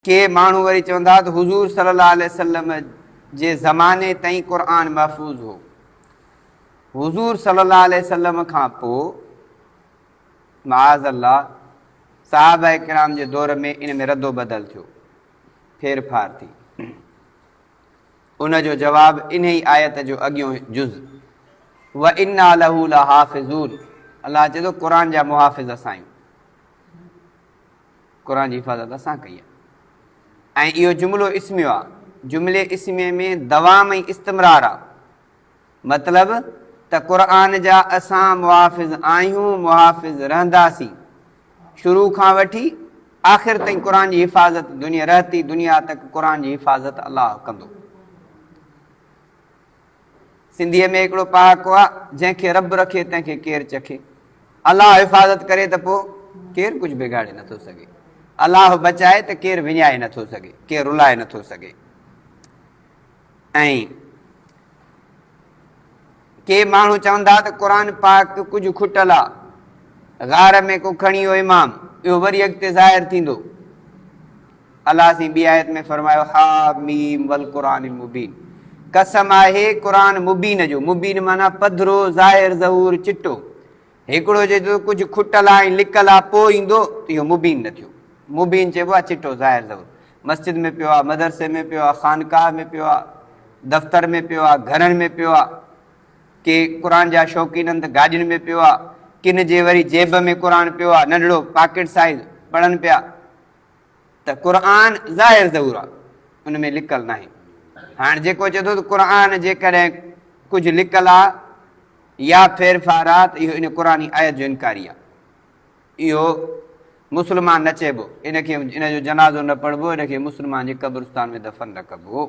के माण्हू वरी चवंदा त हुज़ूर सल्लल्लाहु अलैहि वसल्लम जे ज़माने ताईं क़ुरान महफ़ूज़ हो। हुज़ूर सल्लल्लाहु अलैहि वसल्लम खां पोइ माअज़ल्लाह सहाबा किराम जे दौर में इन में रद्दो बदल थियो, फेर फार थी। उन जो जवाब इन ई आयत जो अॻियों जुज़ व इन्ना लहू लहाफ़िज़ून। अल्लाह चए थो क़ुरान जा मुहाफ़िज़ असां आहियूं, क़ुरान जी हिफ़ाज़त असां कई आहे। ऐं इहो जुमिलो इस्मियो आहे, जुमिले इस्मिये में दवाम ऐं इस्तिमरार आहे। मतिलब त क़ुरान जा असां मुहाफ़िज़ आहियूं, मुहाफ़िज़ रहंदासीं, शुरू खां वठी आख़िर ताईं क़ुरान जी हिफ़ाज़त दुनिया रहती दुनिया तक क़ुरान जी हिफ़ाज़त अलाह कंदो। सिंधीअ में हिकिड़ो पहाको आहे, जंहिंखे रब रखे तंहिंखे केरु चखे। अलाह हिफ़ाज़त करे त पोइ केरु कुझु बिगाड़े नथो सघे, अलाह बचाए त केरु विञाए नथो सघे, केरु रुलाए नथो सघे। ऐं के माण्हू चवंदा त क़ुरान पाक कुझु खुटल आहे, गार में को खणी वियो इमाम, इहो वरी अॻिते ज़ाहिर थींदो। अलाह सी ॿी आयत में फरमायो हा मीम वल क़ुरानिल मुबीन, कसम आहे क़ुरान मुबीन जो। मुबीन माना पधरो, ज़ाहिर, ज़हूर, चिटो। हिकिड़ो जे कुझु खुटल आहे ऐं लिकल आहे पोइ ईंदो त इहो मुबीन न थियो। मुबीन चइबो आहे चिटो, ज़ाहिर, ज़हूर। मस्जिद में पियो आहे, मदरसे में पियो आहे, ख़ानकाह में पियो आहे, दफ़्तर में पियो आहे, घरनि में पियो आहे। के क़ुरान जा शौक़ीननि त गाॾियुनि में पियो आहे, किन जे वरी जेब में क़ुरान पियो आहे, नंढड़ो पॉकेट साइज़ पढ़नि पिया। त क़ुरान ज़ाहिर ज़हूर आहे, उन में लिकल नाहे। हाणे जेको चए थो त क़ुरान जेकॾहिं कुझु लिकल आहे या फेर फार आहे त इहो इन क़ुरानी आयत जो इनकारी आहे। इहो मुस्लमान न चइबो, इनखे इन जो जनाज़ो न पढ़िबो, इनखे मुस्लमान जे क़ब्रिस्तान में दफ़न न कबो।